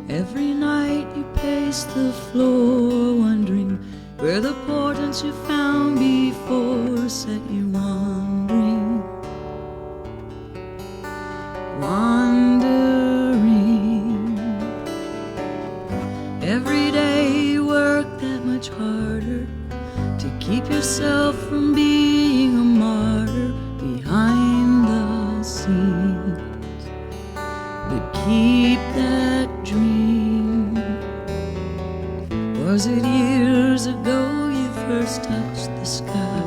Every night you pace the floor, wondering where the portents you found before set you wandering, wandering. Every day you work that much harder to keep yourself from being a martyr behind the scenes, but keep that dream. Was it years ago you first touched the sky?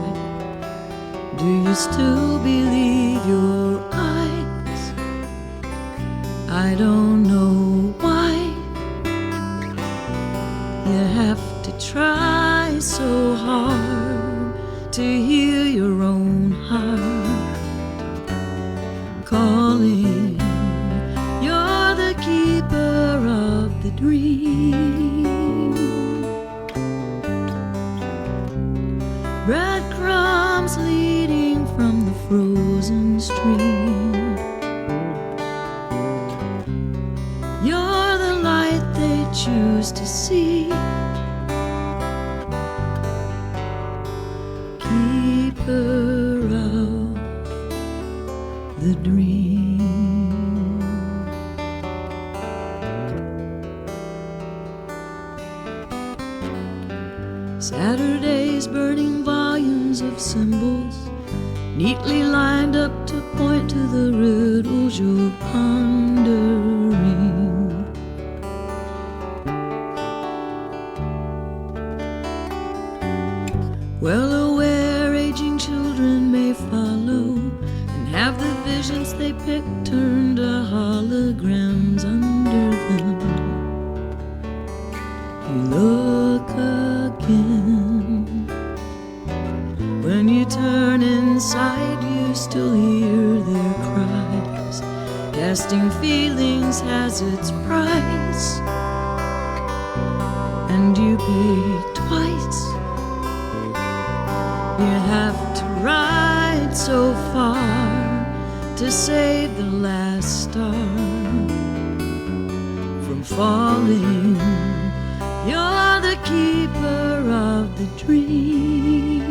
Do you still believe your eyes? I don't know why you have to try so hard to hear your own heart calling. You're the keeper of the dream. Breadcrumbs leading from the frozen stream. You're the light they choose to see. Keeper of the dream. Saturdays burning volumes of symbols, neatly lined up to point to the riddles you're pondering. Well aware aging children may follow and have the visions they pick turned to holograms under them. You look again. When you turn inside, you still hear their cries. Casting feelings has its price, and you pay twice. You have to ride so far to save the last star from falling. You're the keeper of the dream.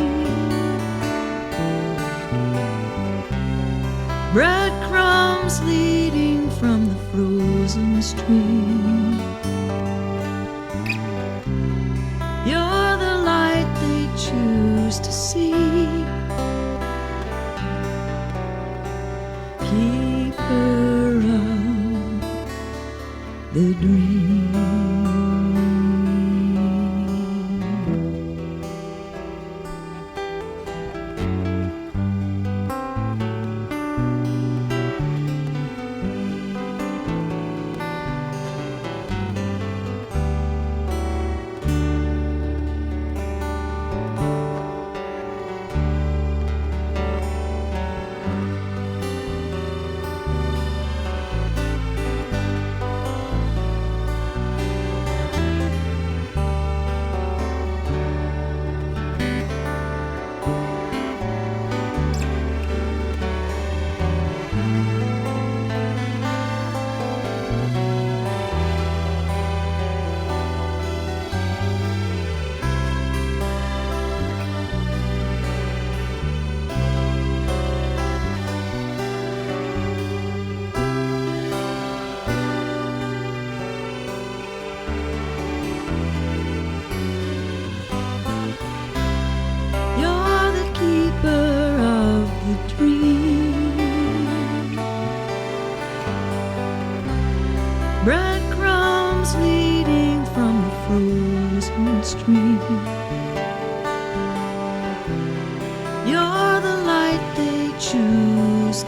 Breadcrumbs leading from the frozen stream. You're the light they choose to see. Keeper of the dream.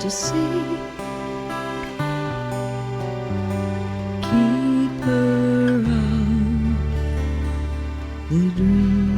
to see. Keeper of the dream.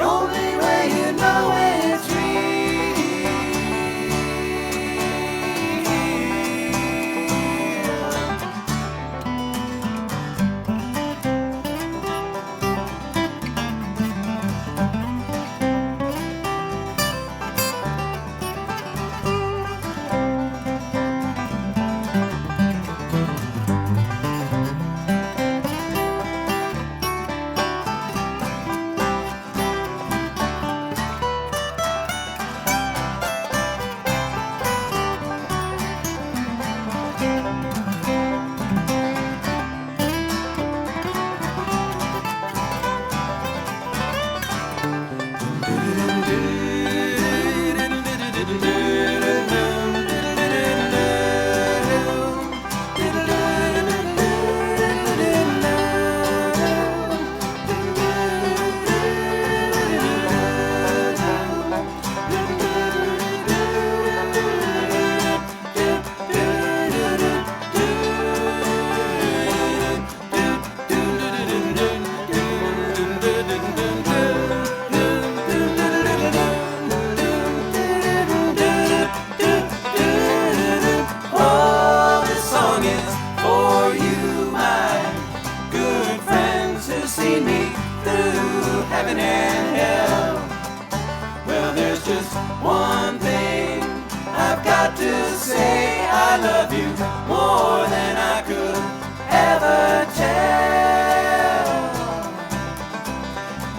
Only way you know it's real. to say I love you more than I could ever tell.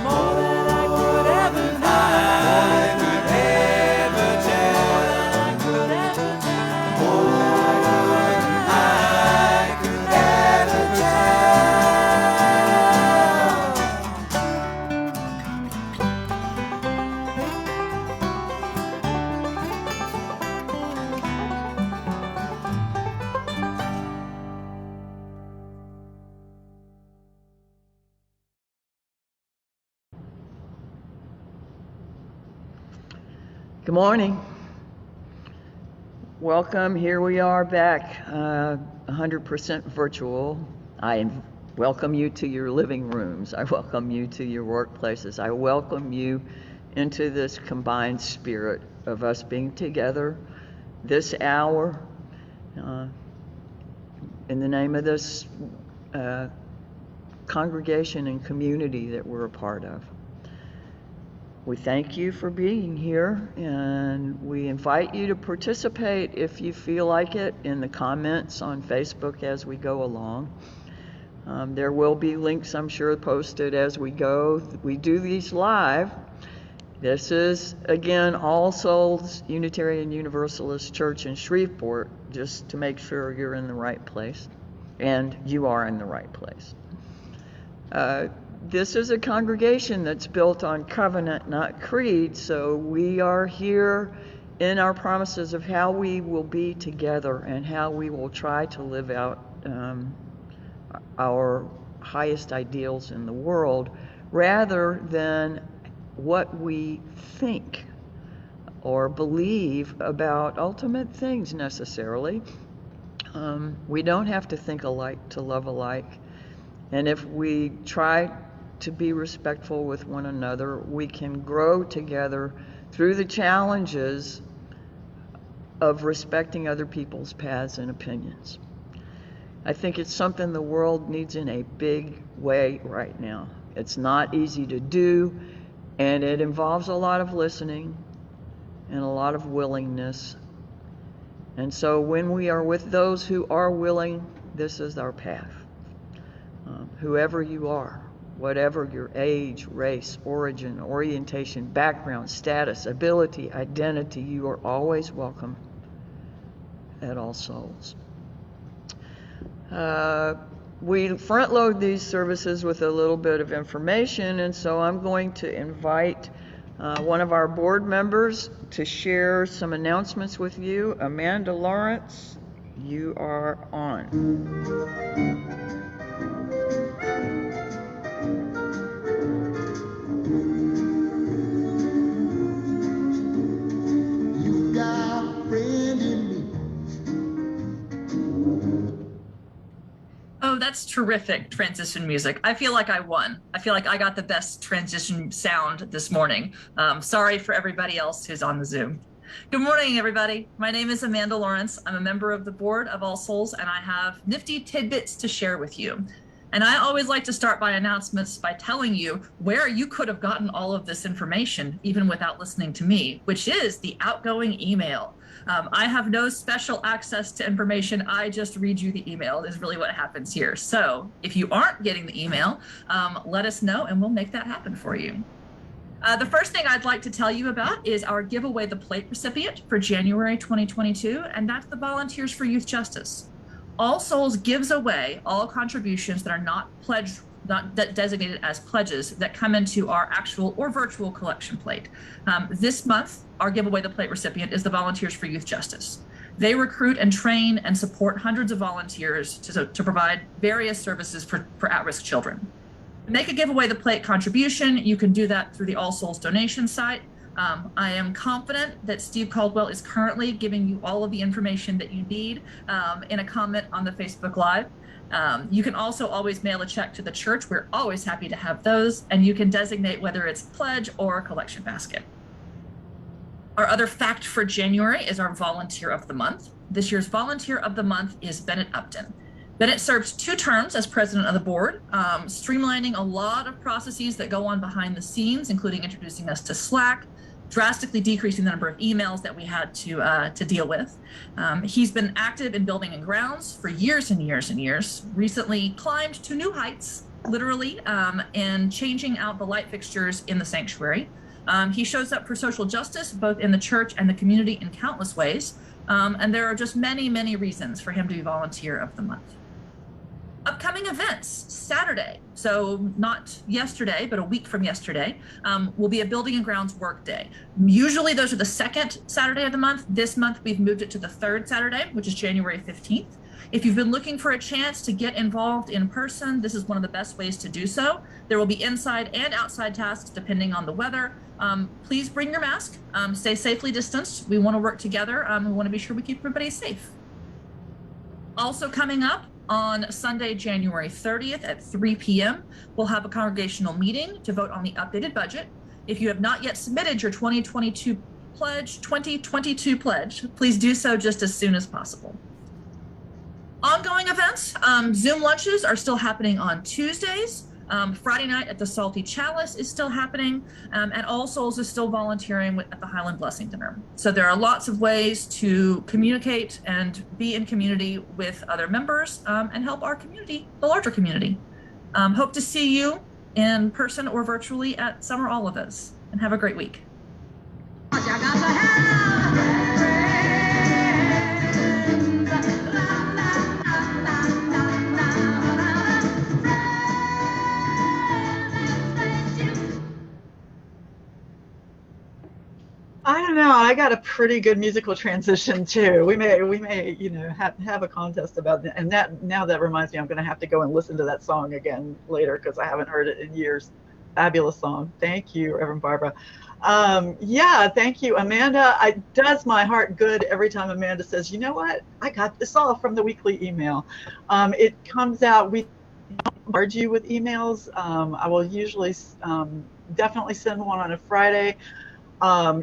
More than I could ever tell. More than I could ever Good morning. Welcome. Here we are back, 100% virtual. I welcome you to your living rooms. I welcome you to your workplaces. I welcome you into this combined spirit of us being together this hour in the name of this congregation and community that we're a part of. We thank you for being here, and we invite you to participate if you feel like it in the comments on Facebook as we go along. There will be links, I'm sure, posted as we go. We do these live. This is, again, All Souls Unitarian Universalist Church in Shreveport, just to make sure you're in the right place, and you are in the right place. This is a congregation that's built on covenant, not creed, so we are here in our promises of how we will be together and how we will try to live out our highest ideals in the world, rather than what we think or believe about ultimate things necessarily. We don't have to think alike to love alike. And if we try to be respectful with one another, we can grow together through the challenges of respecting other people's paths and opinions. I think it's something the world needs in a big way right now. It's not easy to do, and it involves a lot of listening and a lot of willingness. And so when we are with those who are willing, this is our path. Whoever you are, whatever your age, race, origin, orientation, background, status, ability, identity, you are always welcome at All Souls. We front load these services with a little bit of information, and so I'm going to invite one of our board members to share some announcements with you. Amanda Lawrence, you are on. Oh, that's terrific transition music. I feel like I won. I feel like I got the best transition sound this morning. Sorry for everybody else who's on the Zoom. Good morning, everybody. My name is Amanda Lawrence. I'm a member of the board of All Souls, and I have nifty tidbits to share with you. And I always like to start my announcements by telling you where you could have gotten all of this information, even without listening to me, which is the outgoing email. I have no special access to information. I just read you the email is really what happens here. So if you aren't getting the email, let us know and we'll make that happen for you. The first thing I'd like to tell you about is our Giveaway the Plate recipient for January 2022, and that's the Volunteers for Youth Justice. All Souls gives away all contributions that are not designated as pledges that come into our actual or virtual collection plate. This month, our Giveaway the Plate recipient is the Volunteers for Youth Justice. They recruit and train and support hundreds of volunteers to provide various services for at-risk children. To make a Giveaway the Plate contribution, you can do that through the All Souls donation site. I am confident that Steve Caldwell is currently giving you all of the information that you need in a comment on the Facebook Live. You can also always mail a check to the church. We're always happy to have those, and you can designate whether it's pledge or a collection basket. Our other fact for January is our Volunteer of the Month. This year's Volunteer of the Month is Bennett Upton. Bennett serves 2 terms as president of the board, streamlining a lot of processes that go on behind the scenes, including introducing us to Slack, drastically decreasing the number of emails that we had to deal with. He's been active in building and grounds for years and years and years, recently climbed to new heights, literally, in changing out the light fixtures in the sanctuary. He shows up for social justice, both in the church and the community in countless ways. And there are just many, many reasons for him to be Volunteer of the Month. Upcoming events, Saturday, so not yesterday, but a week from yesterday, will be a Building and Grounds work day. Usually those are the second Saturday of the month. This month we've moved it to the third Saturday, which is January 15th. If you've been looking for a chance to get involved in person, this is one of the best ways to do so. There will be inside and outside tasks depending on the weather. Please bring your mask, stay safely distanced. We want to work together. We want to be sure we keep everybody safe. Also coming up, on Sunday, January 30th at 3 p.m., we'll have a congregational meeting to vote on the updated budget. If you have not yet submitted your 2022 pledge, please do so just as soon as possible. Ongoing events, Zoom lunches are still happening on Tuesdays. Friday night at the Salty Chalice is still happening, and All Souls is still volunteering at the Highland Blessing Dinner. So there are lots of ways to communicate and be in community with other members and help our community, the larger community. Hope to see you in person or virtually at some or all of us, and have a great week. I don't know. I got a pretty good musical transition too. We may, you know, have a contest about that. And now that reminds me, I'm going to have to go and listen to that song again later because I haven't heard it in years. Fabulous song. Thank you, Reverend Barbara. Yeah, thank you, Amanda. It does my heart good every time Amanda says, you know what? I got this all from the weekly email. It comes out, we charge you with emails. I will usually definitely send one on a Friday.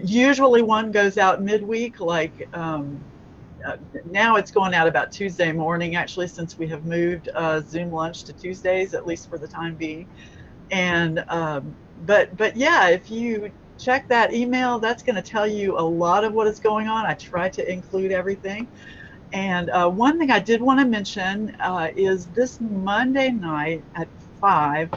Usually one goes out midweek, like now it's going out about Tuesday morning, actually, since we have moved Zoom lunch to Tuesdays, at least for the time being. And but yeah, if you check that email, that's going to tell you a lot of what is going on. I try to include everything. And one thing I did want to mention is this Monday night at 5,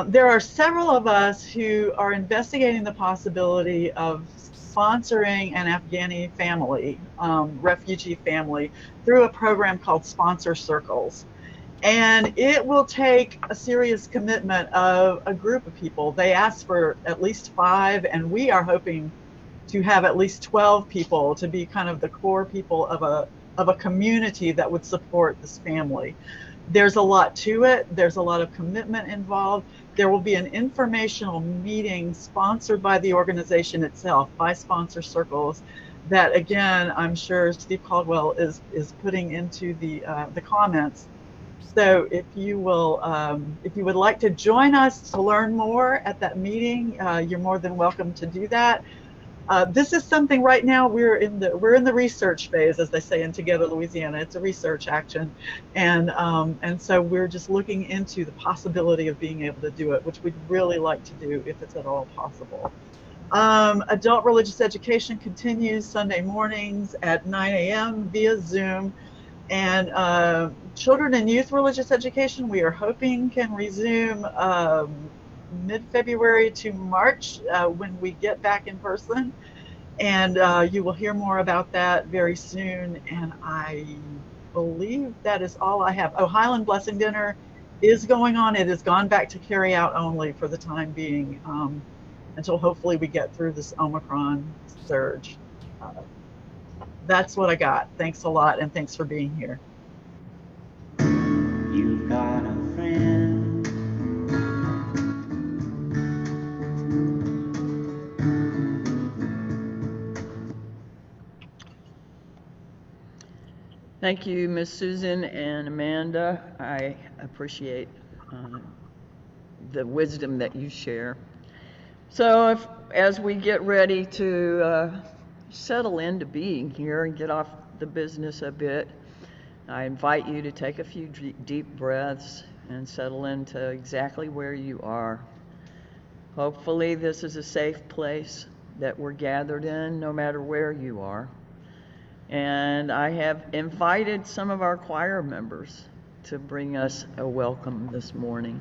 there are several of us who are investigating the possibility of sponsoring an Afghani family, refugee family, through a program called Sponsor Circles. And it will take a serious commitment of a group of people. They asked for at least 5, and we are hoping to have at least 12 people to be kind of the core people of a community that would support this family. There's a lot to it. There's a lot of commitment involved. There will be an informational meeting sponsored by the organization itself, by Sponsor Circles, that again, I'm sure Steve Caldwell is putting into the comments. So if you would like to join us to learn more at that meeting, you're more than welcome to do that. This is something right now we're in the research phase, as they say in Together Louisiana. It's a research action, and so we're just looking into the possibility of being able to do it, which we'd really like to do if it's at all possible. Adult religious education continues Sunday mornings at 9 a.m. via Zoom, and children and youth religious education we are hoping can resume mid-February to March when we get back in person, and you will hear more about that very soon. And I believe that is all I have. Oh, Highland Blessing Dinner is going on. It has gone back to carry out only for the time being, until hopefully we get through this Omicron surge. That's what I got. Thanks a lot, and thanks for being here. You've got a friend. Thank you, Miss Susan and Amanda. I appreciate the wisdom that you share. So as we get ready to settle into being here and get off the business a bit, I invite you to take a few deep breaths and settle into exactly where you are. Hopefully this is a safe place that we're gathered in, no matter where you are. And I have invited some of our choir members to bring us a welcome this morning.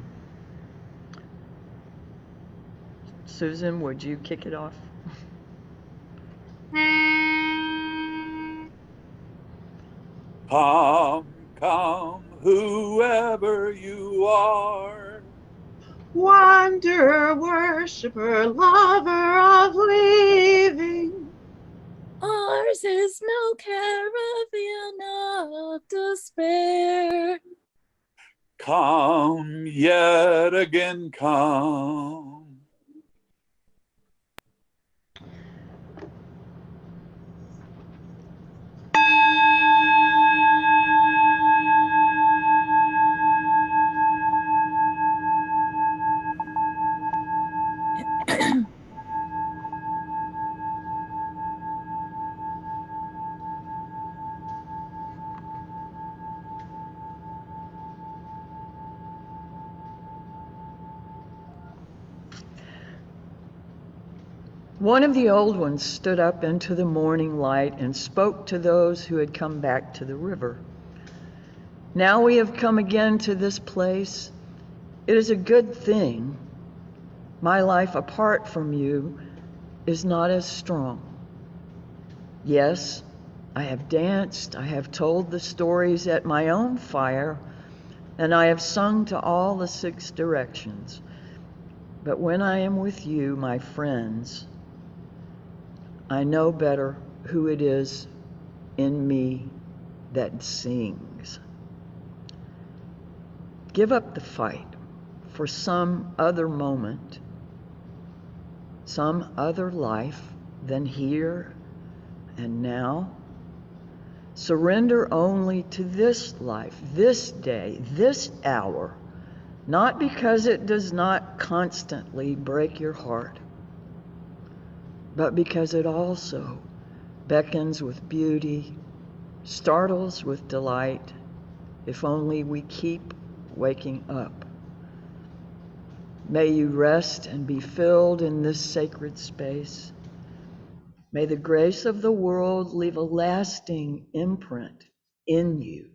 Susan, would you kick it off? Come, come, whoever you are. Wonder, worshiper, lover of living. Ours is no caravan of despair. Come, yet again come. One of the old ones stood up into the morning light and spoke to those who had come back to the river. Now we have come again to this place. It is a good thing. My life apart from you is not as strong. Yes, I have danced, I have told the stories at my own fire, and I have sung to all the 6 directions. But when I am with you, my friends, I know better who it is in me that sings. Give up the fight for some other moment, some other life than here and now. Surrender only to this life, this day, this hour, not because it does not constantly break your heart, but because it also beckons with beauty, startles with delight, if only we keep waking up. May you rest and be filled in this sacred space. May the grace of the world leave a lasting imprint in you.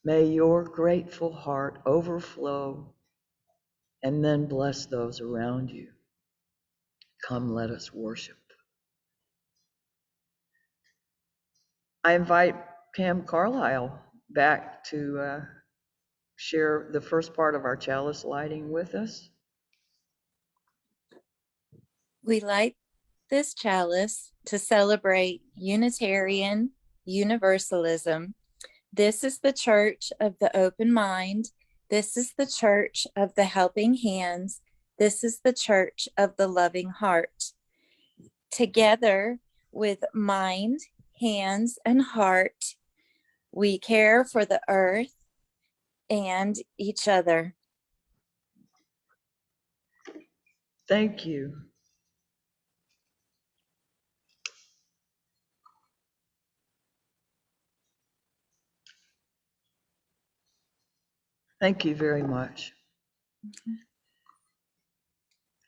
May your grateful heart overflow and then bless those around you. Come, let us worship. I invite Pam Carlisle back to share the first part of our chalice lighting with us. We light this chalice to celebrate Unitarian Universalism. This is the church of the open mind. This is the church of the helping hands. This is the church of the loving heart. Together with mind, hands, and heart, we care for the earth and each other. Thank you. Thank you very much.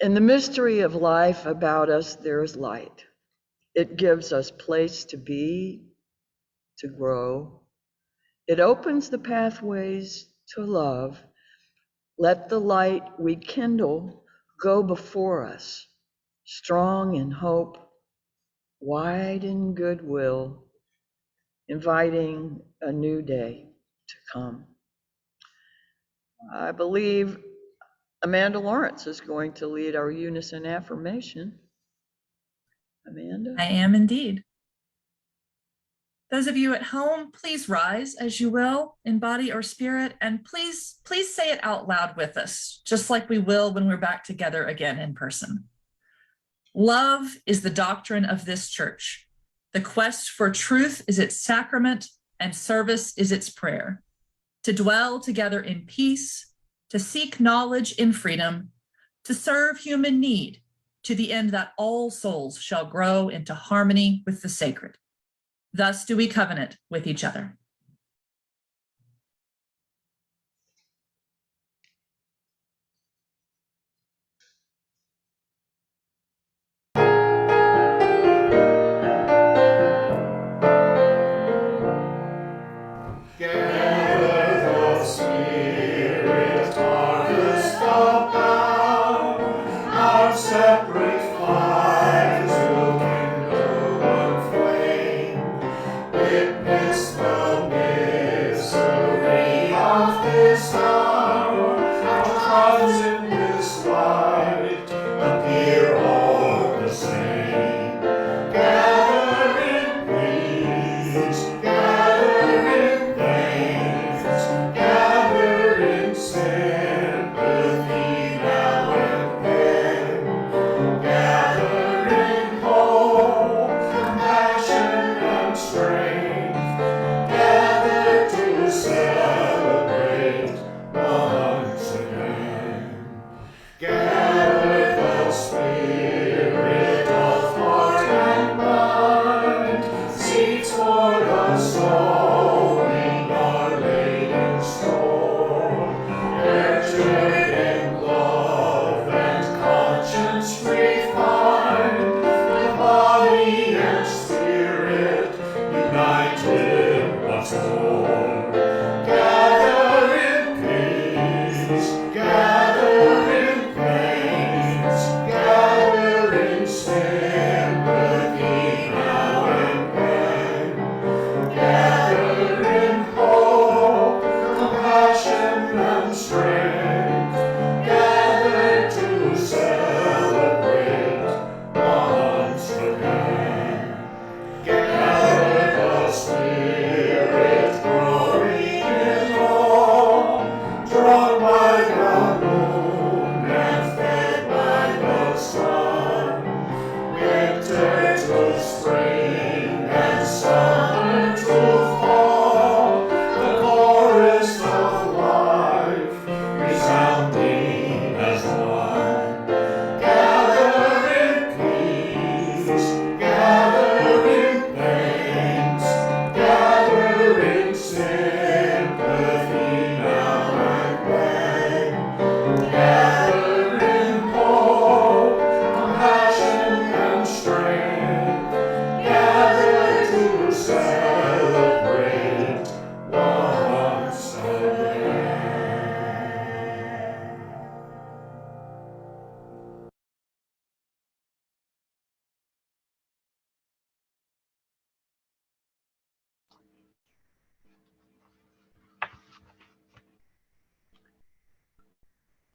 In the mystery of life about us, there is light. It gives us place to be, to grow. It opens the pathways to love. Let the light we kindle go before us, strong in hope, wide in goodwill, inviting a new day to come. I believe Amanda Lawrence is going to lead our unison affirmation. Amanda? I am indeed. Those of you at home, please rise as you will in body or spirit, and please say it out loud with us, just like we will when we're back together again in person. Love is the doctrine of this church. The quest for truth is its sacrament, and service is its prayer. To dwell together in peace, to seek knowledge in freedom, to serve human need, to the end that all souls shall grow into harmony with the sacred. Thus do we covenant with each other.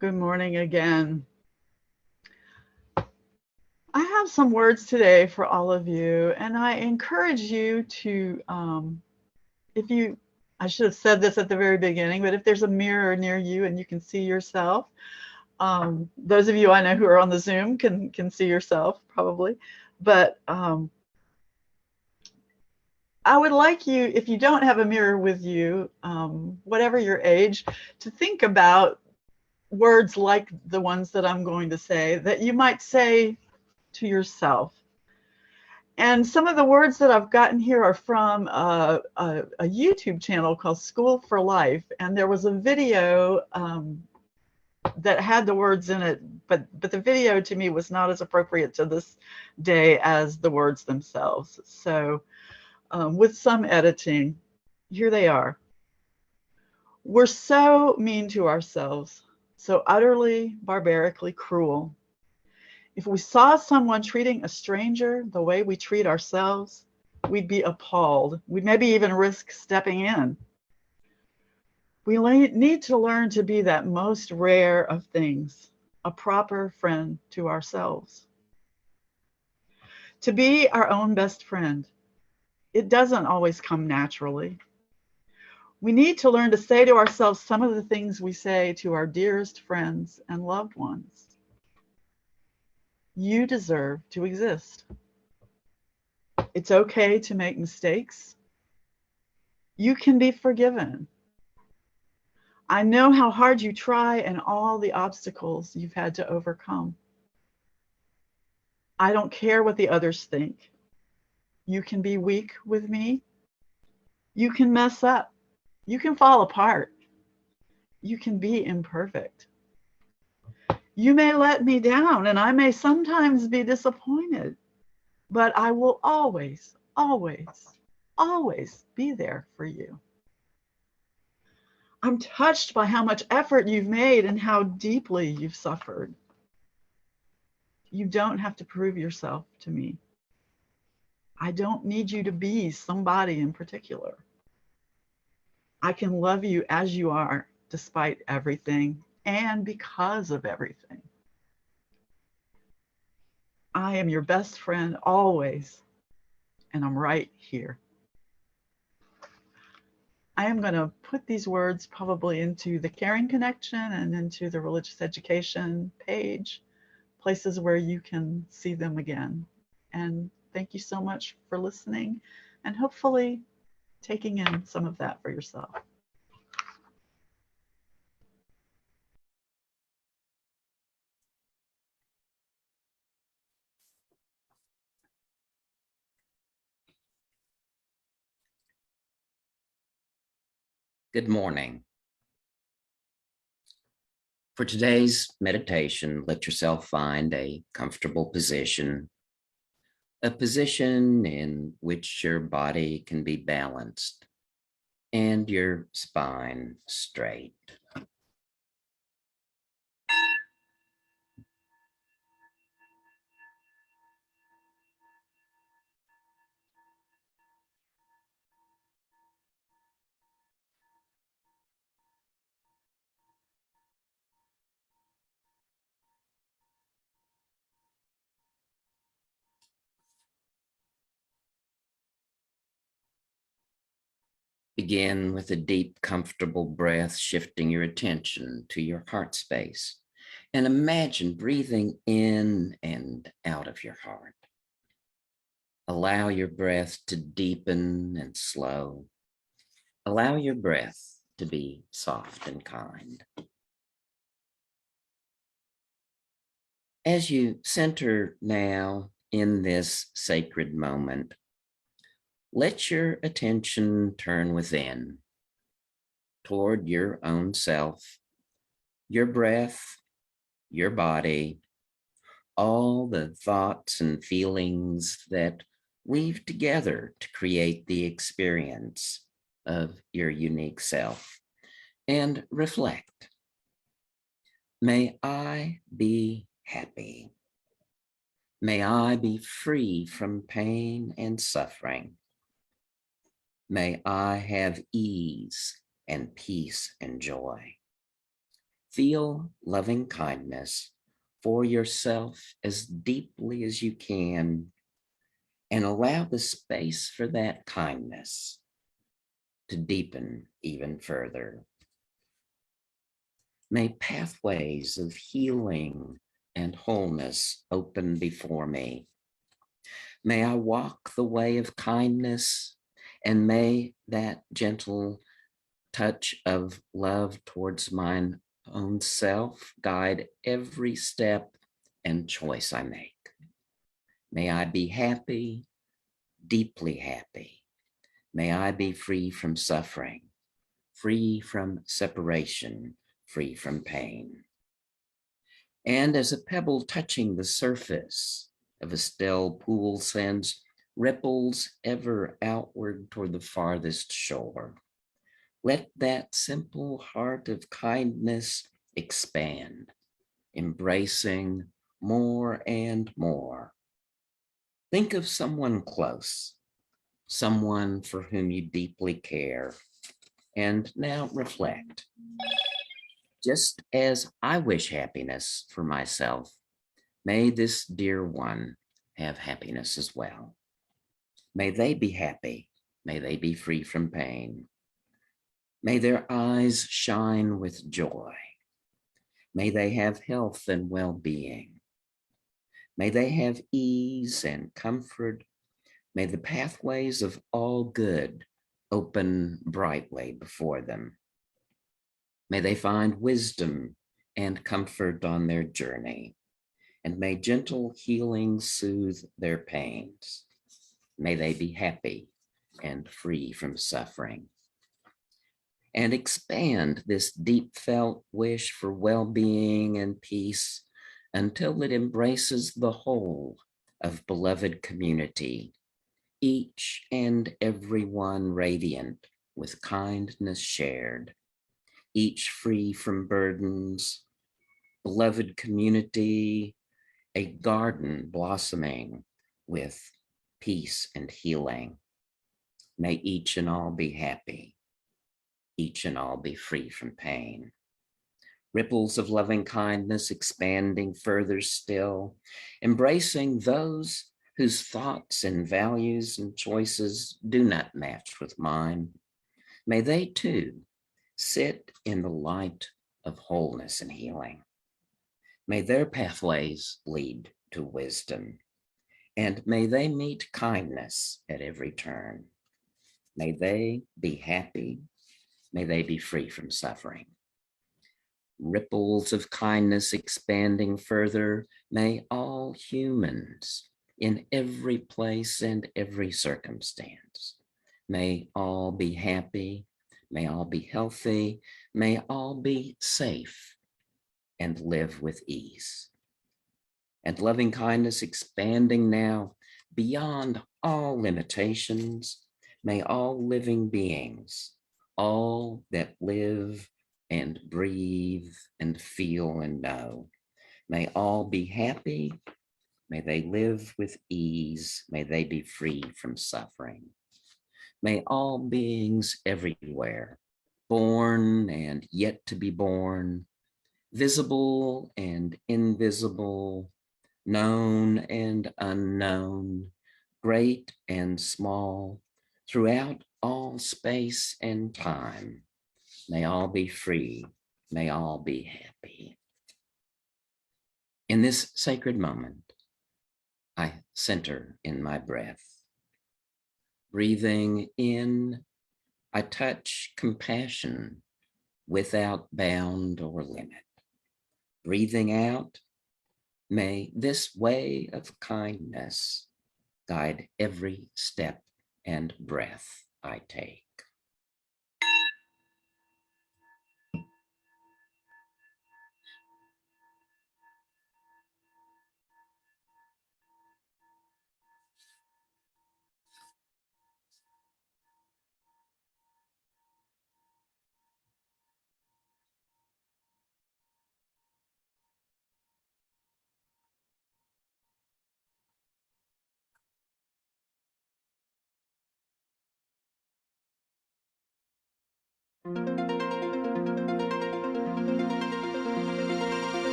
Good morning again. I have some words today for all of you, and I encourage you to, if you, I should have said this at the very beginning, but if there's a mirror near you and you can see yourself, those of you I know who are on the Zoom can see yourself probably, but I would like you, if you don't have a mirror with you, whatever your age, to think about words like the ones that I'm going to say that you might say to yourself. And some of the words that I've gotten here are from a YouTube channel called School for Life. And there was a video that had the words in it, but the video to me was not as appropriate to this day as the words themselves. So with some editing, here they are. We're so mean to ourselves, so utterly, barbarically cruel. If we saw someone treating a stranger the way we treat ourselves, we'd be appalled. We'd maybe even risk stepping in. We need to learn to be that most rare of things, a proper friend to ourselves. To be our own best friend, it doesn't always come naturally. We need to learn to say to ourselves some of the things we say to our dearest friends and loved ones. You deserve to exist. It's okay to make mistakes. You can be forgiven. I know how hard you try and all the obstacles you've had to overcome. I don't care what the others think. You can be weak with me. You can mess up. You can fall apart. You can be imperfect. You may let me down, and I may sometimes be disappointed, but I will always, always, always be there for you. I'm touched by how much effort you've made and how deeply you've suffered. You don't have to prove yourself to me. I don't need you to be somebody in particular. I can love you as you are, despite everything and because of everything. I am your best friend always, and I'm right here. I am going to put these words probably into the Caring Connection and into the Religious Education page, places where you can see them again. And thank you so much for listening and hopefully taking in some of that for yourself. Good morning. For today's meditation, let yourself find a comfortable position, a position in which your body can be balanced and your spine straight. Begin with a deep, comfortable breath, shifting your attention to your heart space. And imagine breathing in and out of your heart. Allow your breath to deepen and slow. Allow your breath to be soft and kind. As you center now in this sacred moment, let your attention turn within toward your own self, your breath, your body, all the thoughts and feelings that weave together to create the experience of your unique self. And reflect. May I be happy. May I be free from pain and suffering. May I have ease and peace and joy. Feel loving kindness for yourself as deeply as you can, and allow the space for that kindness to deepen even further. May pathways of healing and wholeness open before me. May I walk the way of kindness, and may that gentle touch of love towards mine own self guide every step and choice I make. May I be happy, deeply happy. May I be free from suffering, free from separation, free from pain. And as a pebble touching the surface of a still pool sends ripples ever outward toward the farthest shore, let that simple heart of kindness expand, embracing more and more. Think of someone close, someone for whom you deeply care, and now reflect. Just as I wish happiness for myself, may this dear one have happiness as well. May they be happy. May they be free from pain. May their eyes shine with joy. May they have health and well-being. May they have ease and comfort. May the pathways of all good open brightly before them. May they find wisdom and comfort on their journey, and may gentle healing soothe their pains. May they be happy and free from suffering. And expand this deep felt wish for well-being and peace until it embraces the whole of beloved community, each and every one radiant with kindness shared, each free from burdens, beloved community, a garden blossoming with peace and healing. May each and all be happy, each and all be free from pain. Ripples of loving kindness expanding further still, embracing those whose thoughts and values and choices do not match with mine. May they too sit in the light of wholeness and healing. May their pathways lead to wisdom, and may they meet kindness at every turn. May they be happy. May they be free from suffering. Ripples of kindness expanding further, may all humans in every place and every circumstance, may all be happy, may all be healthy, may all be safe and live with ease. And loving kindness expanding now beyond all limitations, may all living beings, all that live and breathe and feel and know, may all be happy, may they live with ease, may they be free from suffering. May all beings everywhere, born and yet to be born, visible and invisible, known and unknown, great and small, throughout all space and time, may all be free, may all be happy. In this sacred moment, I center in my breath. Breathing in, I touch compassion without bound or limit. Breathing out, may this way of kindness guide every step and breath I take.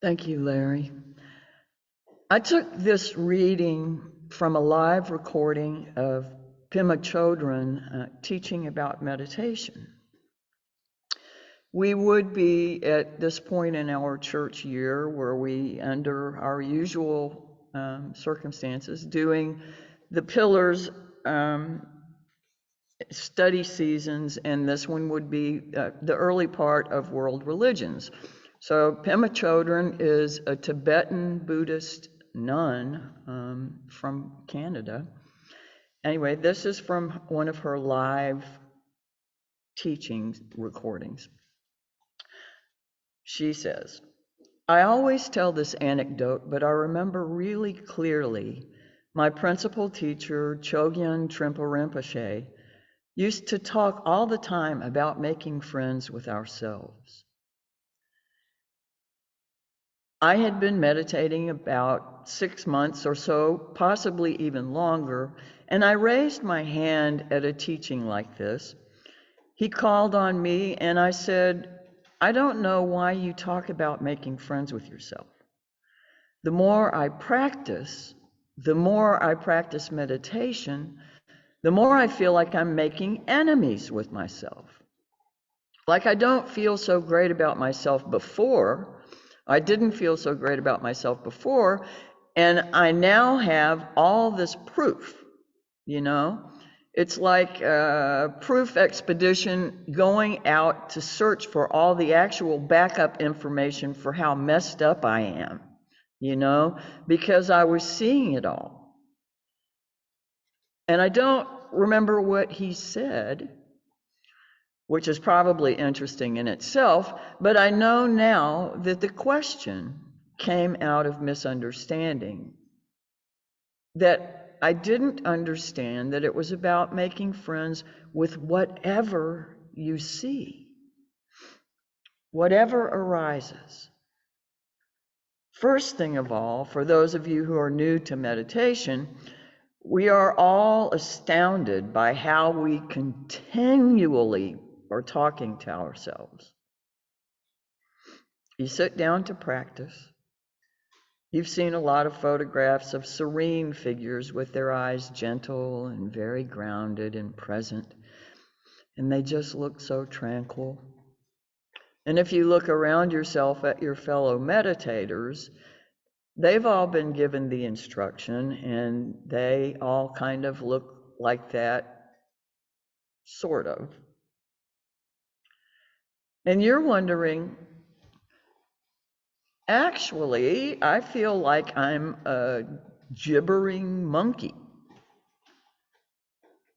Thank you, Larry. I took this reading from a live recording of Pema Chodron teaching about meditation. We would be at this point in our church year where we, under our usual circumstances, doing the pillars study seasons, and this one would be the early part of world religions. So Pema Chodron is a Tibetan Buddhist nun from Canada. Anyway, this is from one of her live teaching recordings. She says, I always tell this anecdote, but I remember really clearly my principal teacher, Chogyam Trungpa Rinpoche, used to talk all the time about making friends with ourselves. I had been meditating about 6 months or so, possibly even longer, and I raised my hand at a teaching like this. He called on me, and I said, I don't know why you talk about making friends with yourself. The more I practice meditation, the more I feel like I'm making enemies with myself. Like I don't feel so great about myself before. I didn't feel so great about myself before, and I now have all this proof, you know? It's like a proof expedition going out to search for all the actual backup information for how messed up I am, you know, because I was seeing it all. And I don't remember what he said, which is probably interesting in itself, but I know now that the question came out of misunderstanding, that I didn't understand that it was about making friends with whatever you see, whatever arises. First thing of all, for those of you who are new to meditation, we are all astounded by how we continually are talking to ourselves. You sit down to practice. You've seen a lot of photographs of serene figures with their eyes gentle and very grounded and present, and they just look so tranquil. And if you look around yourself at your fellow meditators, they've all been given the instruction, and they all kind of look like that, sort of. And you're wondering, actually, I feel like I'm a gibbering monkey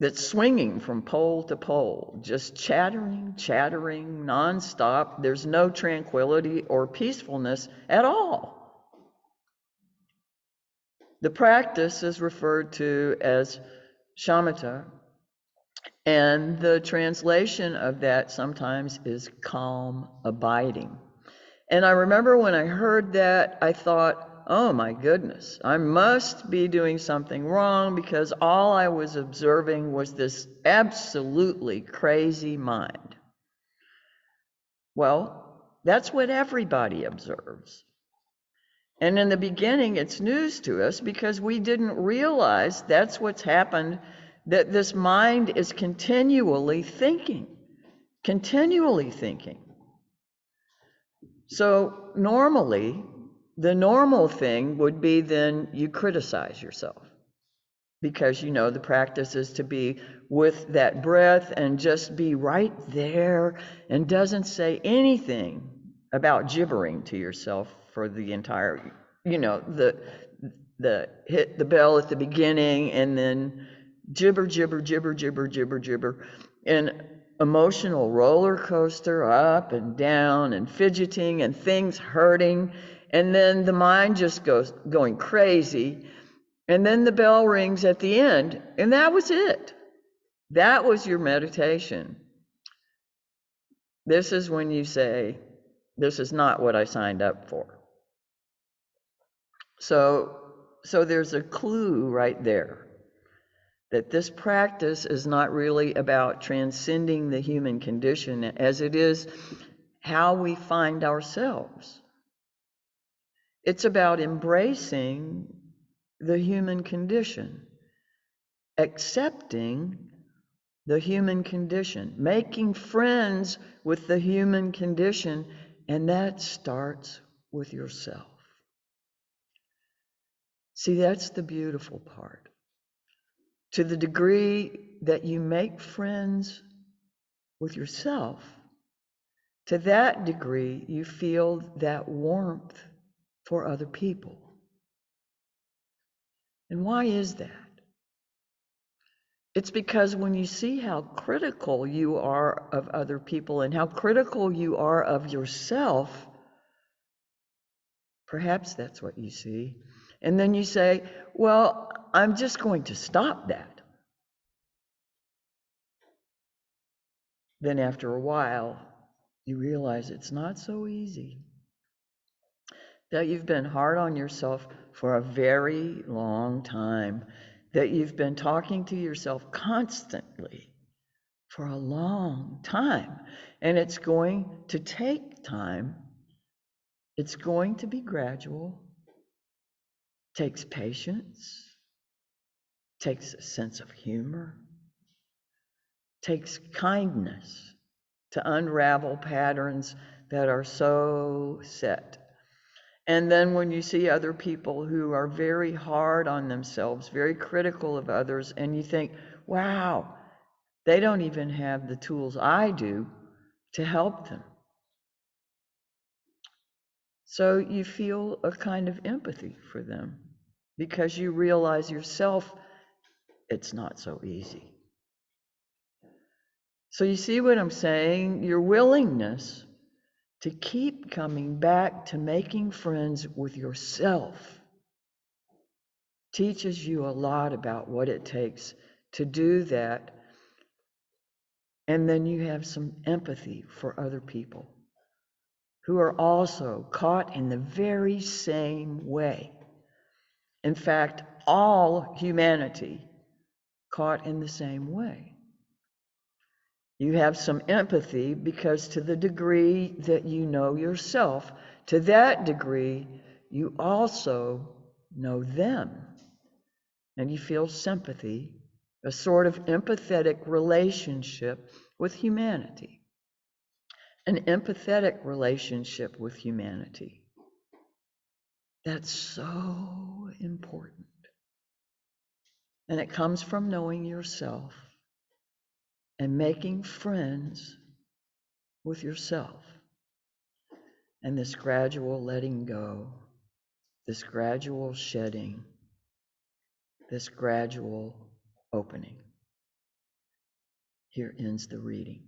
that's swinging from pole to pole, just chattering nonstop. There's no tranquility or peacefulness at all. The practice is referred to as shamatha, and the translation of that sometimes is calm abiding. And I remember when I heard that, I thought, oh my goodness, I must be doing something wrong, because all I was observing was this absolutely crazy mind. Well, that's what everybody observes. And in the beginning, it's news to us because we didn't realize that's what's happened, that this mind is continually thinking. So normally, the normal thing would be then you criticize yourself, because you know the practice is to be with that breath and just be right there and doesn't say anything about gibbering to yourself for the entire, you know, the hit the bell at the beginning and then gibber, and emotional roller coaster up and down and fidgeting and things hurting, and then the mind just goes going crazy, and then the bell rings at the end, and that was it. That was your meditation. This is when you say, this is not what I signed up for. So there's a clue right there that this practice is not really about transcending the human condition as it is how we find ourselves. It's about embracing the human condition, accepting the human condition, making friends with the human condition, and that starts with yourself. See, that's the beautiful part. To the degree that you make friends with yourself, to that degree you feel that warmth for other people. And why is that? It's because when you see how critical you are of other people and how critical you are of yourself, perhaps that's what you see. And then you say, well, I'm just going to stop that. Then after a while, you realize it's not so easy. That you've been hard on yourself for a very long time. That you've been talking to yourself constantly for a long time. And it's going to take time. It's going to be gradual. Takes patience. Takes a sense of humor. Takes kindness to unravel patterns that are so set. And then when you see other people who are very hard on themselves, very critical of others, and you think, wow, they don't even have the tools I do to help them. So you feel a kind of empathy for them because you realize yourself, it's not so easy. So you see what I'm saying? Your willingness to keep coming back to making friends with yourself teaches you a lot about what it takes to do that. And then you have some empathy for other people who are also caught in the very same way. In fact, all humanity caught in the same way. You have some empathy because to the degree that you know yourself, to that degree, you also know them. And you feel sympathy, a sort of empathetic relationship with humanity. An empathetic relationship with humanity. That's so important. And it comes from knowing yourself and making friends with yourself. And this gradual letting go, this gradual shedding, this gradual opening. Here ends the reading.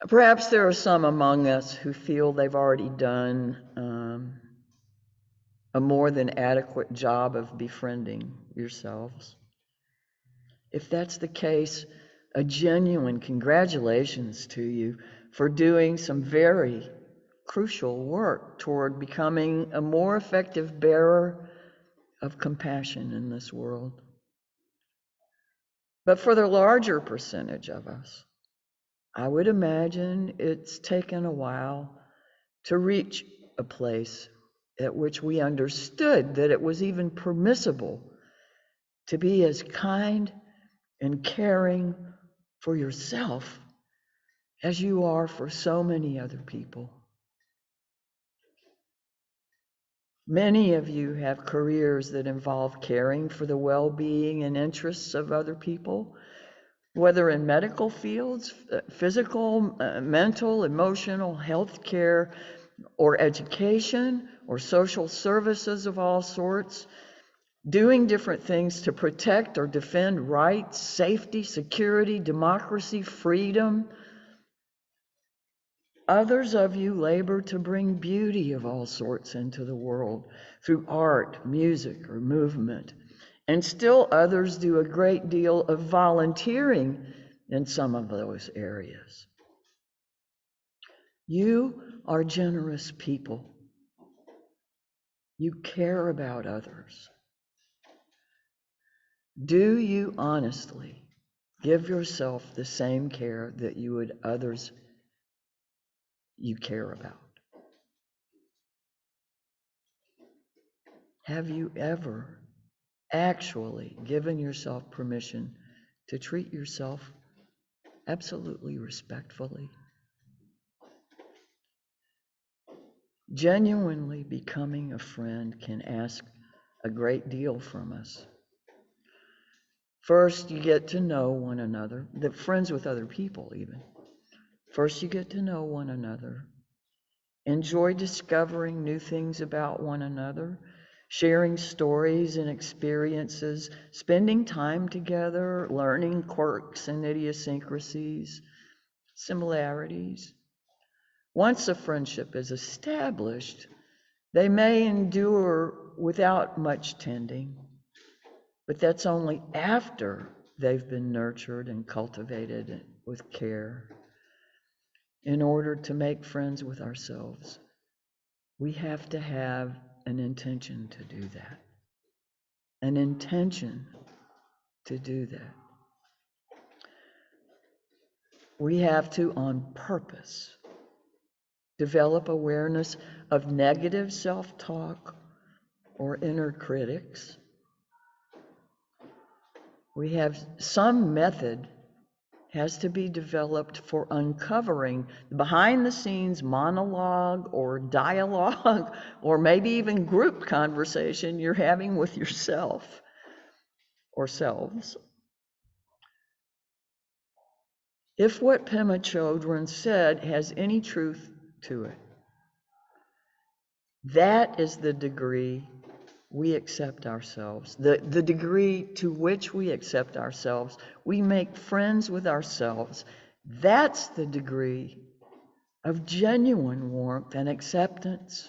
Perhaps there are some among us who feel they've already done a more than adequate job of befriending yourselves. If that's the case, a genuine congratulations to you for doing some very crucial work toward becoming a more effective bearer of compassion in this world. But for the larger percentage of us, I would imagine it's taken a while to reach a place at which we understood that it was even permissible to be as kind and caring for yourself as you are for so many other people. Many of you have careers that involve caring for the well-being and interests of other people, whether in medical fields, physical, mental, emotional, health care, or education, or social services of all sorts. doing different things to protect or defend rights, safety, security, democracy, freedom. Others of you labor to bring beauty of all sorts into the world through art, music, or movement. And still others do a great deal of volunteering in some of those areas. You are generous people. You care about others. Do you honestly give yourself the same care that you would others you care about? Have you ever actually given yourself permission to treat yourself absolutely respectfully? Genuinely becoming a friend can ask a great deal from us. First, you get to know one another, the friends with other people even. First, you get to know one another. Enjoy discovering new things about one another, sharing stories and experiences, spending time together, learning quirks and idiosyncrasies, similarities. Once a friendship is established, they may endure without much tending, but that's only after they've been nurtured and cultivated with care. In order to make friends with ourselves, we have to have an intention to do that. An intention to do that. We have to, on purpose, develop awareness of negative self-talk or inner critics. We have some method has to be developed for uncovering behind-the-scenes monologue or dialogue or maybe even group conversation you're having with yourself or selves. If what Pema Chodron said has any truth to it, that is the degree we accept ourselves, the degree to which we accept ourselves, we make friends with ourselves. That's the degree of genuine warmth and acceptance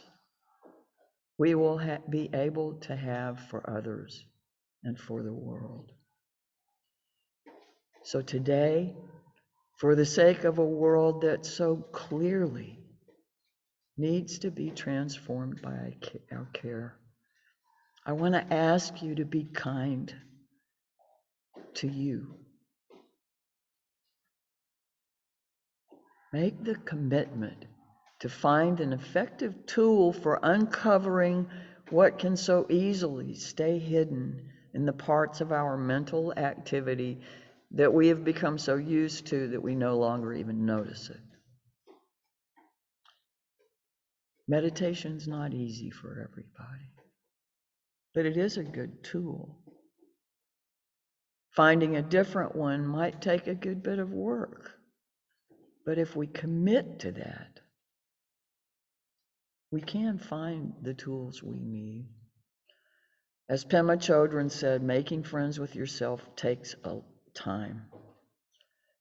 we will be able to have for others and for the world. So today, for the sake of a world that so clearly needs to be transformed by our care, I want to ask you to be kind to you. Make the commitment to find an effective tool for uncovering what can so easily stay hidden in the parts of our mental activity that we have become so used to that we no longer even notice it. Meditation's not easy for everybody, but it is a good tool. Finding a different one might take a good bit of work, but if we commit to that, we can find the tools we need. As Pema Chodron said, making friends with yourself takes time.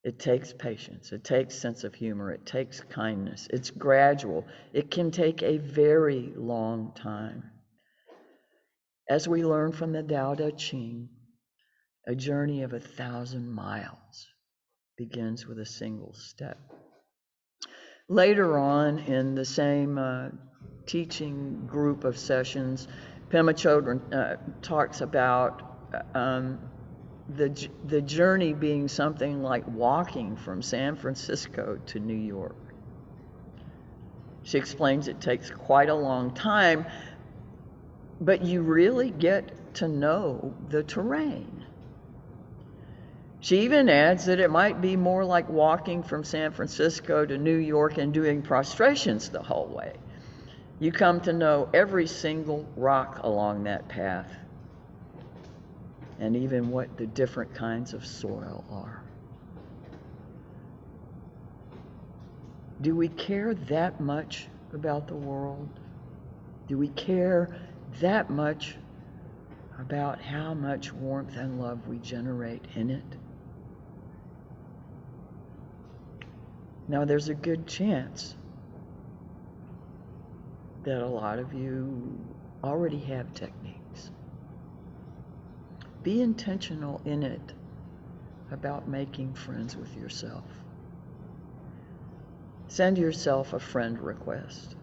It takes patience. It takes sense of humor. It takes kindness. It's gradual. It can take a very long time. As we learn from the Tao Te Ching, a journey of 1,000 miles begins with a single step. Later on in the same teaching group of sessions, Pema Chodron talks about the journey being something like walking from San Francisco to New York. She explains it takes quite a long time, but you really get to know the terrain. She even adds that it might be more like walking from San Francisco to New York and doing prostrations the whole way. You come to know every single rock along that path, and even what the different kinds of soil are. Do we care that much about the world? Do we care that much about how much warmth and love we generate in it. Now, there's a good chance that a lot of you already have techniques. Be intentional in it about making friends with yourself. Send yourself a friend request.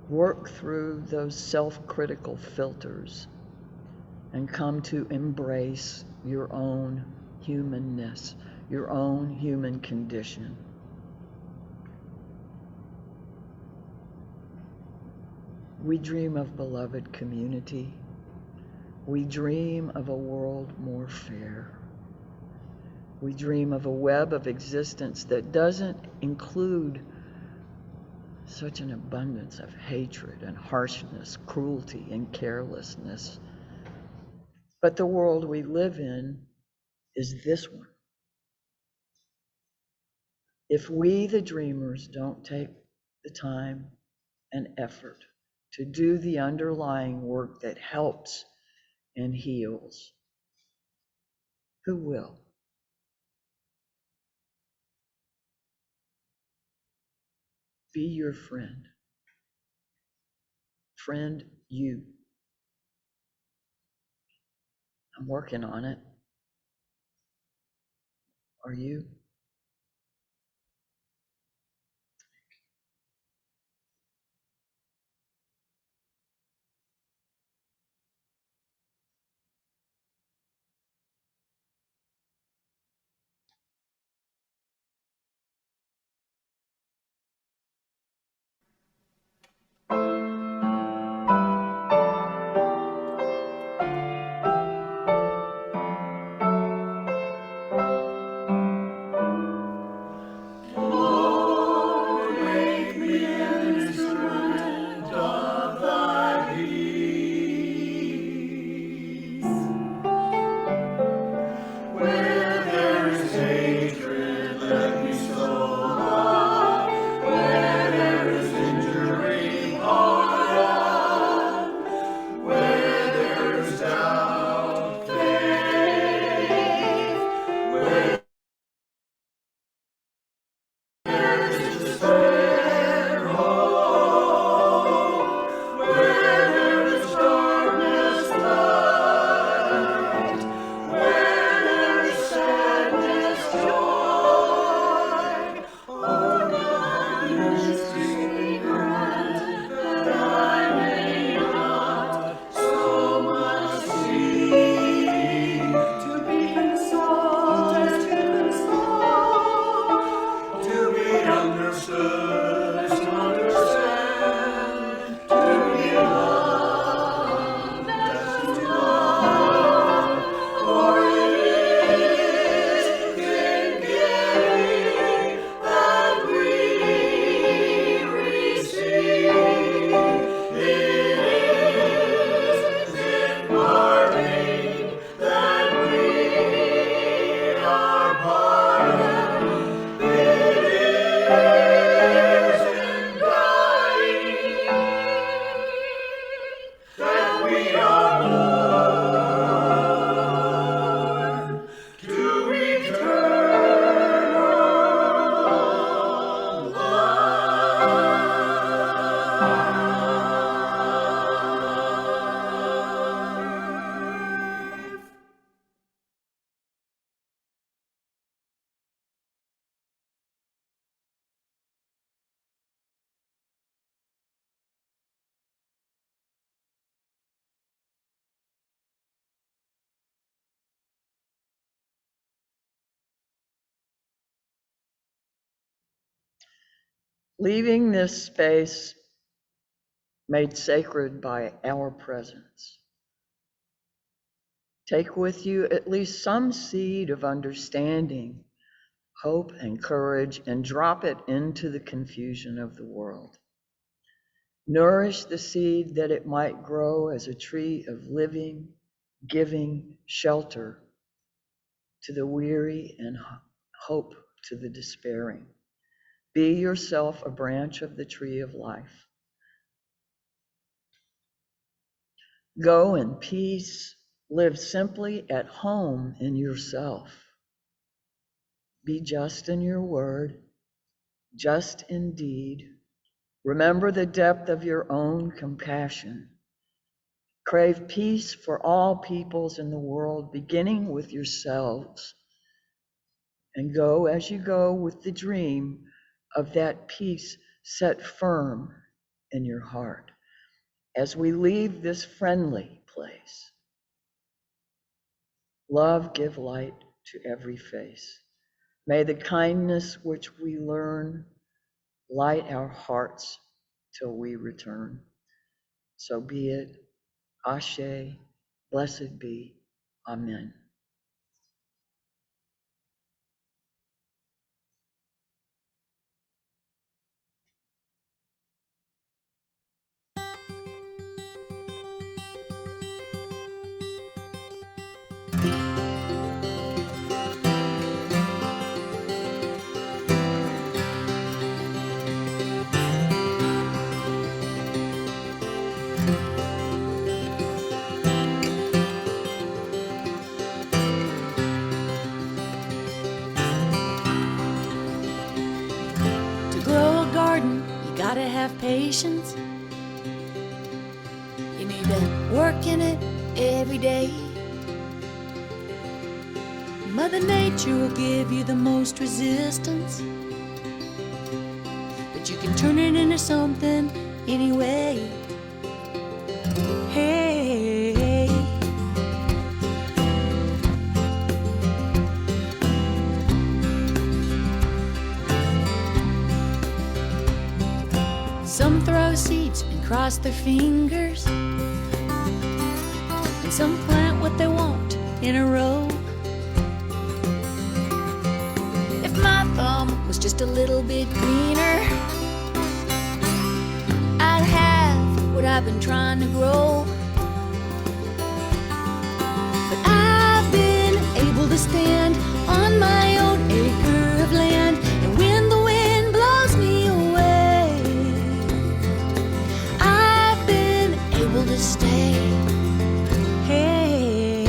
Work through those self-critical filters and come to embrace your own humanness, your own human condition. We dream of beloved community. We dream of a world more fair. We dream of a web of existence that doesn't include such an abundance of hatred and harshness, cruelty and carelessness. But the world we live in is this one. If we, the dreamers, don't take the time and effort to do the underlying work that helps and heals, who will? Be your friend. Friend you. I'm working on it. Are you? Leaving this space made sacred by our presence, take with you at least some seed of understanding, hope, and courage, and drop it into the confusion of the world. Nourish the seed that it might grow as a tree of living, giving shelter to the weary and hope to the despairing. Be yourself a branch of the tree of life. Go in peace. Live simply at home in yourself. Be just in your word, just in deed. Remember the depth of your own compassion. Crave peace for all peoples in the world, beginning with yourselves. And go as you go with the dream of that peace set firm in your heart. As we leave this friendly place, love give light to every face. May the kindness which we learn light our hearts till we return. So be it. Ashe, blessed be. Amen. To grow a garden, you gotta have patience. You need to work in it every day. Mother Nature will give you the most resistance, but you can turn it into something anyway. Hey, some throw seeds and cross their fingers, and some plant what they want in a row. If my thumb was just a little bit greener, I'd have what I've been trying to grow. But I've been able to stand on my own acre of land, and when the wind blows me away, I've been able to stay. Hey,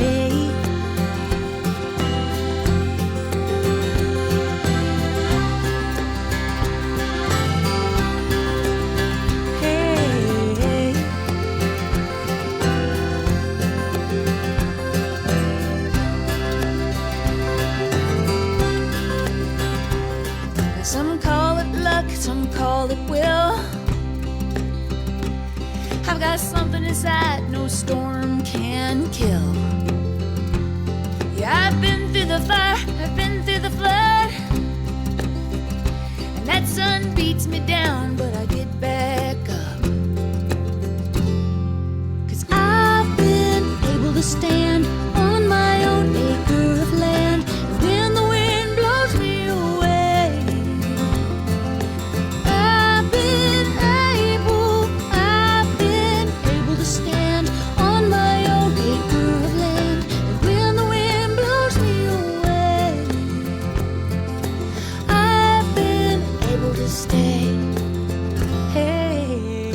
hey, some call it luck, some call it will. I've got something inside no storm can kill. Yeah, I've been through the fire, I've been through the flood, and that sun beats me down, but I get back up. 'Cause I've been able to stand on my own acre of land, and when the wind blows me away, I've been able to stand on my own acre of land, and when the wind blows me away, I've been able to stay. Hey,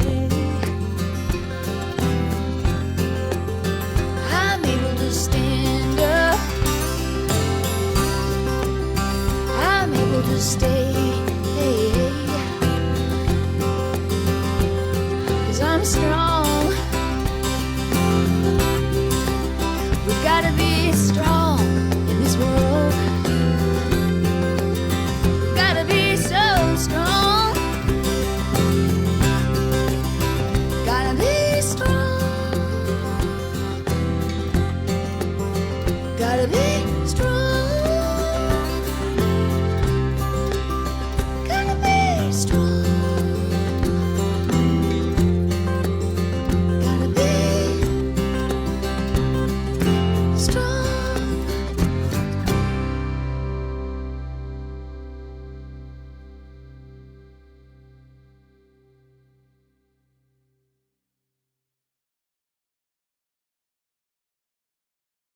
I'm able to stand up, I'm able to stay. Hey, 'cause I'm strong. We've gotta be strong in this world. Gotta be so strong. Gotta be strong. Gotta be